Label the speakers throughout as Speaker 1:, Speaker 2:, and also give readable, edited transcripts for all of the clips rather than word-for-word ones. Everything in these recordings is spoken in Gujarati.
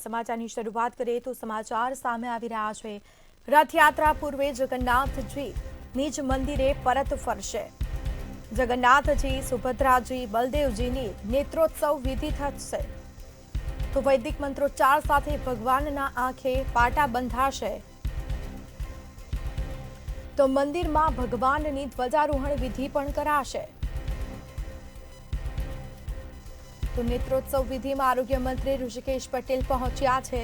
Speaker 1: સમાચારની શરૂઆત કરીએ તો સમાચાર સામે આવી રહ્યા છે। રથયાત્રા પૂર્વે જગન્નાથજી નિજ મંદિરે પરત ફરશે। જગન્નાથજી, સુભદ્રાજી, બલદેવજીની નેત્રોત્સવ વિધિ થશે તો વૈદિક મંત્રોચ્ચાર સાથે ભગવાનના આંખે પાટા બંધાશે તો મંદિરમાં ભગવાનની ધ્વજારોહણ વિધિ પણ કરાશે। તો નેત્રોત્સવ વિધિમાં આરોગ્ય મંત્રી ઋષિકેશ પટેલ પહોંચ્યા છે।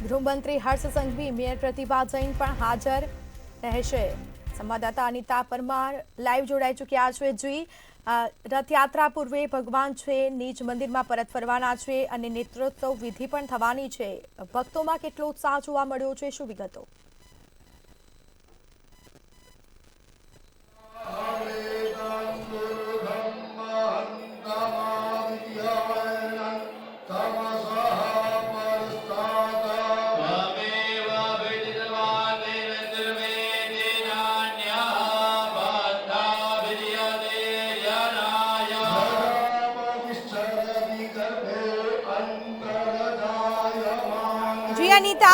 Speaker 1: ગૃહમંત્રી હર્ષ સંઘવી, મેયર પ્રતિભા જૈન પણ હાજર રહેશે। સંવાદદાતા અનિતા પરમાર લાઈવ જોડાઈ ચૂક્યા છે। જી, રથયાત્રા પૂર્વે ભગવાન છે નિજ મંદિરમાં પરત ફરવાના છે અને નેત્રોત્સવ વિધિ પણ થવાની છે। ભક્તોમાં કેટલો ઉત્સાહ જોવા મળ્યો છે, શું વિગતો? जी अनीता,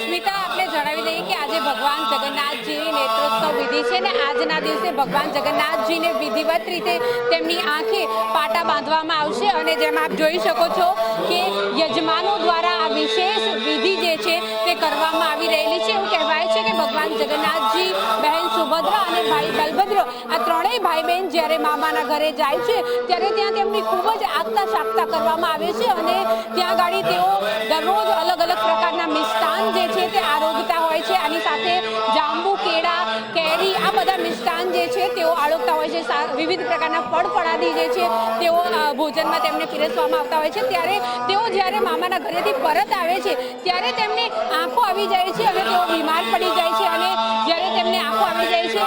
Speaker 2: સ્મિતા, આપણે જણાવી દઈએ કે આજે ભગવાન જગન્નાથજીની નેત્રોત્સવ વિધિ છે ને આજના દિવસે ભગવાન જગન્નાથજીને વિધિવત રીતે તેમની આંખે પાટા બાંધવામાં આવશે અને જેમ આપ જોઈ શકો છો કે યજમાનો દ્વારા આ વિશેષ વિધિ જે છે તે કરવામાં આવી રહેલી છે। એવું કહેવાય છે કે ભગવાન જગન્નાથજી, બહેન સુભદ્રા અને ભાઈ બલભદ્ર આ ત્રણેય ભાઈ બહેન જ્યારે મામાના ઘરે જાય છે ત્યારે ત્યાં તેમની ખૂબ જ આગતા સાગતા કરવામાં આવે છે અને ત્યાં ગાડી તેઓ દરરોજ અલગ અલગ પ્રકારના મિષ્ટાન જે છે તે આરોગતા હોય છે। આની સાથે જાંબુ, કેળા, કેરી આ બધા મિષ્ટાન જે છે તેઓ આરોગતા હોય છે। વિવિધ પ્રકારના ફળ ફળાદી જે છે તેઓ ભોજનમાં તેમને પીરસવામાં આવતા હોય છે। ત્યારે તેઓ જ્યારે મામાના ઘરેથી પરત આવે છે ત્યારે તેમને આંખો આવી જાય છે અને તેઓ બીમાર પડી જાય છે અને જ્યારે તેમને આંખો આવી જાય છે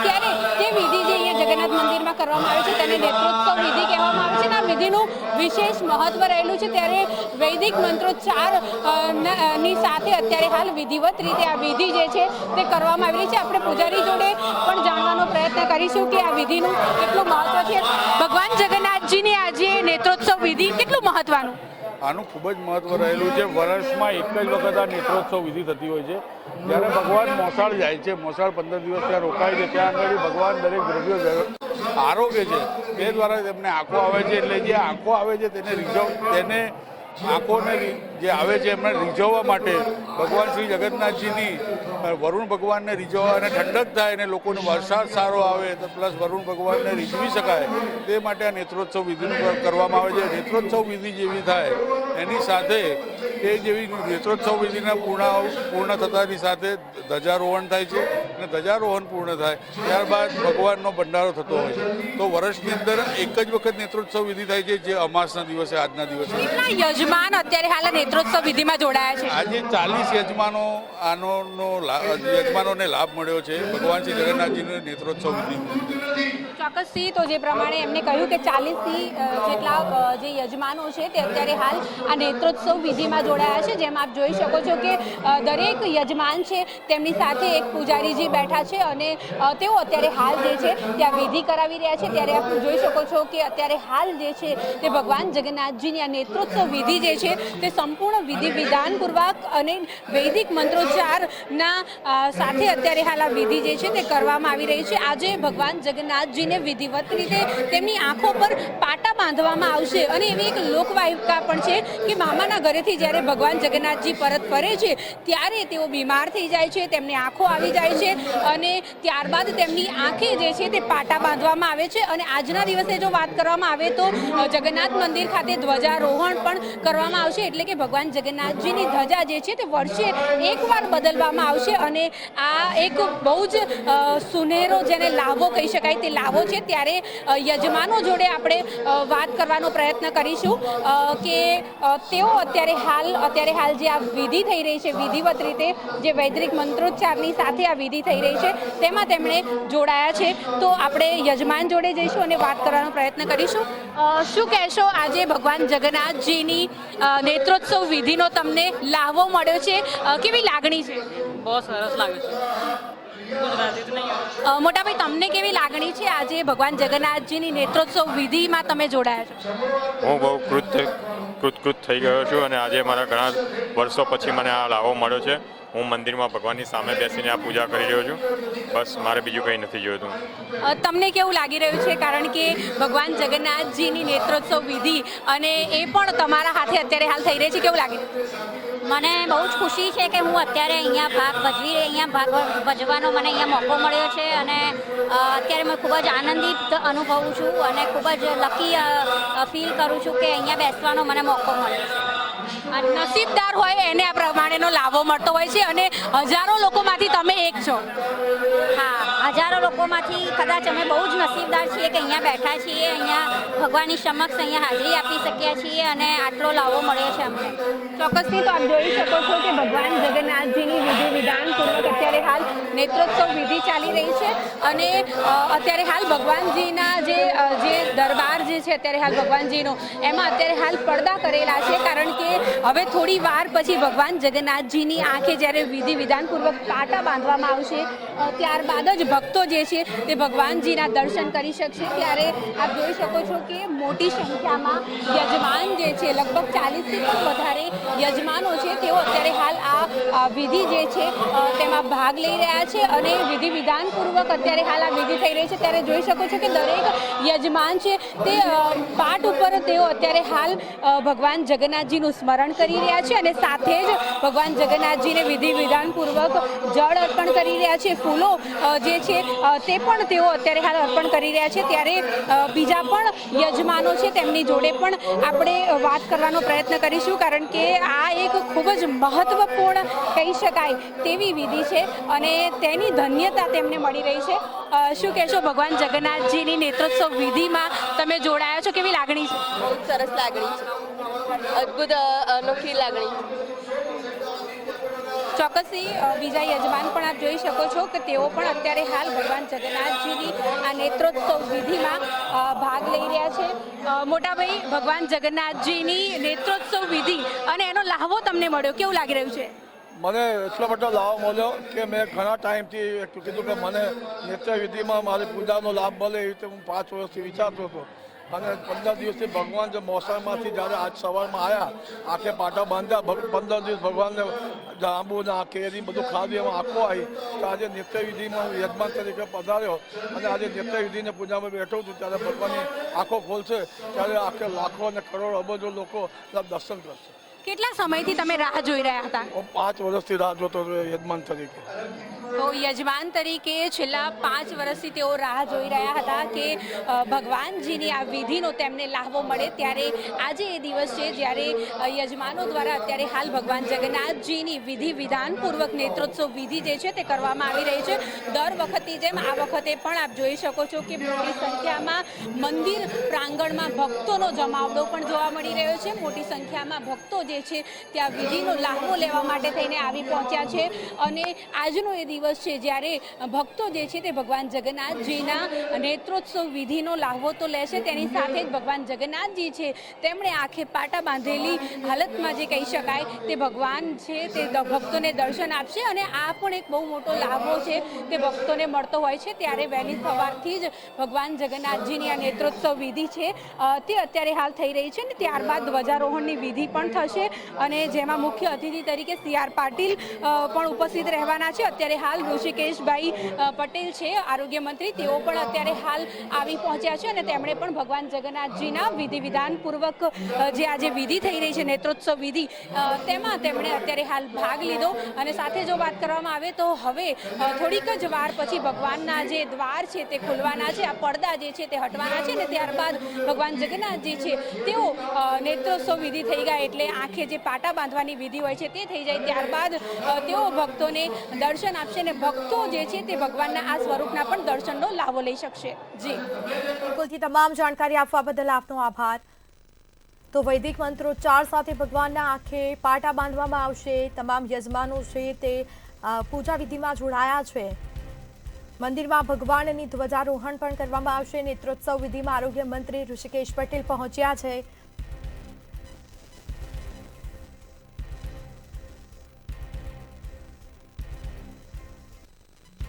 Speaker 2: ત્યારે તે વિધિ જે અહીંયા જગન્નાથ મંદિરમાં કરવામાં આવે છે તેને નેત્રોત્સવ વિધિ કહેવામાં આવે છે અને આ વિધિનું વિશેષ મહત્વ રહેલું છે। ત્યારે વૈદિક મંત્રોચ્ચાર ની સાથે અત્યારે હાલ વિધિવત રીતે આ વિધિ જે છે તે કરવામાં આવી રહી છે। આપણે પૂજારી જોડે પણ જાણવાનો પ્રયત્ન કરીશું કે આ વિધિનું કેટલું મહત્વ છે। ભગવાન જગન્નાથજીની આજે નેત્રોત્સવ વિધિ કેટલું મહત્વનું?
Speaker 3: આનું ખૂબ જ મહત્વ રહેલું છે। વર્ષમાં એક જ વખત આ નેત્રોત્સવ વિધિ થતી હોય છે। જ્યારે ભગવાન મોસાળ જાય છે, મોસાળ 15 દિવસ ત્યાં રોકાય છે, ત્યાં આગળ ભગવાન દરેક દ્રવ્યો આરોગે છે તે દ્વારા તેમને આંખો આવે છે। એટલે જે આંખો આવે છે તેને આંખોને જે આવે છે એમને રીઝવવા માટે ભગવાન શ્રી જગન્નાથજીની વરુણ ભગવાનને રીઝવવા અને ઠંડક થાય અને લોકોને વરસાદ સારો આવે તો પ્લસ વરુણ ભગવાનને રીઝવી શકાય તે માટે આ નેત્રોત્સવ વિધિનું કરવામાં આવે છે। નેત્રોત્સવ વિધિ જેવી થાય એની સાથે એ જેવી નેત્રોત્સવ વિધિના પૂર્ણ થતાની સાથે ધ્વજારોહણ થાય છે અને ધ્વજારોહણ પૂર્ણ થાય ત્યારબાદ ભગવાનનો ભંડારો થતો હોય છે। તો વર્ષની અંદર એક જ વખત નેત્રોત્સવ વિધિ થાય છે, જે અમાસના દિવસે, આજના દિવસે।
Speaker 2: યજમાન અત્યારે હાલ નેત્રોત્સવ વિધિમાં જોડાયા છે।
Speaker 3: આજે 40 યજમાનોને લાભ મળ્યો છે ભગવાન શ્રી જગન્નાથજીની નેત્રોત્સવ વિધિ।
Speaker 2: ચોક્કસથી, તો જે પ્રમાણે એમને કહ્યું કે 40થી જેટલા જે યજમાનો છે તે અત્યારે હાલ આ નેત્રોત્સવ વિધિમાં જોડાયા છે। જેમ આપ જોઈ શકો છો કે દરેક યજમાન છે તેમની સાથે એક પૂજારીજી બેઠા છે અને તેઓ અત્યારે હાલ જે છે ત્યાં વિધિ કરાવી રહ્યા છે। ત્યારે આપ જોઈ શકો છો કે અત્યારે હાલ જે છે તે ભગવાન જગન્નાથજીની આ નેત્રોત્સવ વિધિ જે છે તે સંપૂર્ણ વિધિ વિધાનપૂર્વક અને વૈદિક મંત્રોચ્ચારના સાથે અત્યારે હાલ આ વિધિ જે છે તે કરવામાં આવી રહી છે। આજે ભગવાન જગન્નાથજીને વિધિવત રીતે તેમની આંખો પર પાટા બાંધવામાં આવશે અને એવી એક લોકવાયકા પણ છે કે મામાના ઘરેથી જ્યારે ભગવાન જગન્નાથજી પરત ફરે છે ત્યારે તેઓ બીમાર થઈ જાય છે, તેમની આંખો આવી જાય છે અને ત્યારબાદ તેમની આંખે જે છે તે પાટા બાંધવામાં આવે છે। અને આજના દિવસે જો વાત કરવામાં આવે તો જગન્નાથ મંદિર ખાતે ધ્વજારોહણ પણ કરવામાં આવશે, એટલે કે ભગવાન જગન્નાથજીની ધજા જે છે તે વર્ષે એકવાર બદલવામાં આવશે અને આ એક બહુ જ સુનેરો જેને લાભો કહી શકાય તે લાભો છે। ત્યારે યજમાનો જોડે આપણે વાત કરવાનો પ્રયત્ન કરીશું કે તેઓ અત્યારે હાલ જે આ વિધિ થઈ રહી છે, વિધિવત રીતે જે વૈદિક મંત્રોચ્ચારની સાથે આ વિધિ થઈ રહી છે તેમાં તેમણે જોડાયા છે। તો આપણે યજમાન જોડે જઈશું અને વાત કરવાનો પ્રયત્ન કરીશું। શું કહેશો, આજે ભગવાન જગન્નાથજીની નેત્રોત્સવ વિધિનો તમને લાહવો મળ્યો છે, કેવી લાગણી છે?
Speaker 4: બહુ સરસ લાગે છે. ગુજરાતી જ નહીં.
Speaker 2: મોટાભાઈ તમને કેવી લાગણી છે આજે ભગવાન જગન્નાથજીની નેત્રોત્સવ વિધિમાં તમે જોડાયા છો?
Speaker 5: હું બહુ કૃતકૃત થઈ ગયો છું અને આજે મારા ઘણા વર્ષો પછી મને આ લાવો મળ્યો છે. હું મંદિરમાં ભગવાનની સામે બેસીને આ પૂજા કરી રહ્યો છું. બસ મારે બીજું કંઈ નથી જોઈતું.
Speaker 2: તમને કેવું લાગી રહ્યું છે? કારણ કે ભગવાન જગન્નાથજીની નેત્રોત્સવ વિધિ અને એ પણ તમારા હાથે અત્યારે હાલ થઈ રહી છે, કેવું લાગી રહ્યું છે?
Speaker 6: મને બહુ જ ખુશી છે કે હું અત્યારે અહીંયા ભાગ ભજવાનો મને અહીંયા મોકો મળ્યો છે અને અત્યારે મેં ખૂબ જ આનંદિત અનુભવું છું અને ખૂબ જ લકી ફીલ કરું છું કે અહીંયા બેસવાનો મને મોકો મળ્યો છે.
Speaker 2: નસીબદાર હોય એને આ પ્રમાણેનો લાભો મળતો હોય છે અને હજારો લોકોમાંથી તમે એક છો.
Speaker 6: હા, હજારો લોકોમાંથી કદાચ અમે બહુ જ નસીબદાર છીએ કે અહીંયા બેઠા છીએ, અહીંયા ભગવાનની સમક્ષ અહીંયા હાજરી આપી શક્યા છીએ અને આટલો લાવો મળ્યો છે અમને.
Speaker 2: ચોક્કસથી તો આપ જોઈ શકો છો કે ભગવાન જગન્નાથજીની વિધિ વિધાનપૂર્વક અત્યારે હાલ નેત્રોત્સવ વિધિ ચાલી રહી છે અને અત્યારે હાલ ભગવાનજીના જે દરબાર જે છે અત્યારે હાલ ભગવાનજીનો એમાં અત્યારે હાલ પડદા કરેલા છે, કારણ કે હવે થોડી વાર પછી ભગવાન જગન્નાથજીની આંખે જ્યારે વિધિ વિધાનપૂર્વક પાટા બાંધવામાં આવશે ત્યારબાદ જ ભક્તો જે છે તે ભગવાનજીના દર્શન કરી શકશે. ત્યારે આપ જોઈ શકો છો કે મોટી સંખ્યામાં યજમાન જે છે લગભગ 40થી પણ વધારે યજમાનો છે તેઓ અત્યારે હાલ આ વિધિ જે છે તેમાં ભાગ લઈ રહ્યા છે અને વિધિ વિધાનપૂર્વક અત્યારે હાલ આ વિધિ થઈ રહી છે. ત્યારે જોઈ શકો છો કે દરેક યજમાન છે તે પાટ ઉપર તેઓ અત્યારે હાલ ભગવાન જગન્નાથજીનું સ્મરણ કરી રહ્યા છે અને સાથે જ ભગવાન જગન્નાથજીને વિધિ વિધાનપૂર્વક જળ અર્પણ કરી રહ્યા છે. ફૂલો જે છે તે પણ તેઓ અત્યારે હાલ અર્પણ કરી રહ્યા છે. ત્યારે બીજા પણ યજમાનો છે તેમની જોડે પણ આપણે વાત કરવાનો પ્રયત્ન કરીશું, કારણ કે આ એક ખૂબ જ મહત્વપૂર્ણ કહી શકાય તેવી વિધિ છે અને તેની ધન્યતા તેમને મળી રહી છે. શું કહેશો, ભગવાન જગન્નાથજીની નેત્રોત્સવ વિધિમાં તમે જોડાયા છો, કેવી લાગણી છે?
Speaker 7: બહુ સરસ લાગણી છે, અદ્ભુત અનોખી લાગણી.
Speaker 2: ચોક્કસથી બીજા યજમાન પણ આપ જોઈ શકો છો કે તેઓ પણ અત્યારે હાલ ભગવાન જગન્નાથજીની આ નેત્રોત્સવ વિધિમાં ભાગ લઈ રહ્યા છે. મોટાભાઈ, ભગવાન જગન્નાથજીની નેત્રોત્સવ વિધિ અને એનો લાહવો તમને મળ્યો, કેવું લાગી રહ્યું છે?
Speaker 8: મને એટલો બધો લાભ મળ્યો કે મેં ઘણા ટાઈમથી કીધું કે મને નેત્ર વિધિમાં મારી પૂજાનો લાભ મળે એ રીતે હું 5 વર્ષથી વિચારતો હતો અને 15 દિવસથી ભગવાન જે મોસમમાંથી જ્યારે આજ સવારમાં આવ્યા, આંખે પાટા બાંધ્યા, 15 દિવસ ભગવાનને જાંબુ ને કેરી બધું ખાધું, એમાં આંખો આવી તો આજે નેત્ર વિધિમાં હું યજમાન તરીકે પધાર્યો અને આજે નેત્ર વિધિને પૂજામાં બેઠો છું. ત્યારે ભગવાનની આંખો ખોલશે ત્યારે આખે લાખો અને કરોડો અબજો લોકો દર્શન કરશે.
Speaker 2: કેટલા સમયથી તમે રાહ જોઈ રહ્યા હતા?
Speaker 8: હું 5 વર્ષથી રાહ જોતો હતો યજમાન તરીકે.
Speaker 2: તો યજમાન તરીકે છેલ્લા 5 વર્ષથી તેઓ રાહ જોઈ રહ્યા હતા કે ભગવાનજીની આ વિધિનો તેમને લાહવો મળે. ત્યારે આજે એ દિવસ છે જ્યારે યજમાનો દ્વારા અત્યારે હાલ ભગવાન જગન્નાથજીની વિધિ વિધાનપૂર્વક નેત્રોત્સવ વિધિ જે છે તે કરવામાં આવી રહી છે. દર વખતની જેમ આ વખતે પણ આપ જોઈ શકો છો કે મોટી સંખ્યામાં મંદિર પ્રાંગણમાં ભક્તોનો જમાવડો પણ જોવા મળી રહ્યો છે. મોટી સંખ્યામાં ભક્તો જે છે ત્યાં વિધિનો લાહવો લેવા માટે થઈને આવી પહોંચ્યા છે અને આજનો એ દિવસ છે જ્યારે ભક્તો જે છે તે ભગવાન જગન્નાથજીના નેત્રોત્સવ વિધિનો લાહવો તો લેશે, તેની સાથે જ ભગવાન જગન્નાથજી છે તેમણે આંખે પાટા બાંધેલી હાલતમાં જે કહી શકાય તે ભગવાન છે તે ભક્તોને દર્શન આપશે અને આ પણ એક બહુ મોટો લાહવો છે તે ભક્તોને મળતો હોય છે. ત્યારે વહેલી સવારથી જ ભગવાન જગન્નાથજીની આ નેત્રોત્સવ વિધિ છે તે અત્યારે હાલ થઈ રહી છે અને ત્યારબાદ ધ્વજારોહણની વિધિ પણ થશે અને જેમાં મુખ્ય અતિથિ તરીકે CR પાટીલ પણ ઉપસ્થિત રહેવાના છે. અત્યારે હાલ ઋષિકેશભાઈ પટેલ છે આરોગ્ય મંત્રી, તેઓ પણ અત્યારે હાલ આવી પહોંચ્યા છે અને તેમણે પણ ભગવાન જગન્નાથજીના વિધિ વિધાનપૂર્વક જે આજે વિધિ થઈ રહી છે નેત્રોત્સવ વિધિ તેમાં તેમણે અત્યારે હાલ ભાગ લીધો. અને સાથે જો વાત કરવામાં આવે તો હવે થોડીક જ વાર પછી ભગવાનના જે દ્વાર છે તે ખુલવાના છે, આ પડદા જે છે તે હટવાના છે અને ત્યારબાદ ભગવાન જગન્નાથજી છે તેઓ નેત્રોત્સવ વિધિ થઈ ગયા એટલે આંખે જે પાટા બાંધવાની વિધિ હોય છે તે થઈ જાય ત્યારબાદ તેઓ ભક્તોને દર્શન આપશે અને ભક્તો જે છે તે ભગવાનના આ સ્વરૂપના પણ દર્શનનો લાભો લઈ શકશે. જી
Speaker 1: બિલકુલથી તમામ જાણકારી આપવા બદલ આપનો આભાર. તો વૈદિક મંત્રોચ્ચાર સાથે ભગવાનના આંખે પાટા બાંધવામાં આવશે. તમામ યજમાનો છે તે પૂજા વિધિમાં જોડાયા છે. મંદિરમાં ભગવાનની ધ્વજારોહણ પણ કરવામાં આવશે. નેત્રોત્સવ વિધિમાં આરોગ્ય મંત્રી ઋષિકેશ પટેલ પહોંચ્યા છે.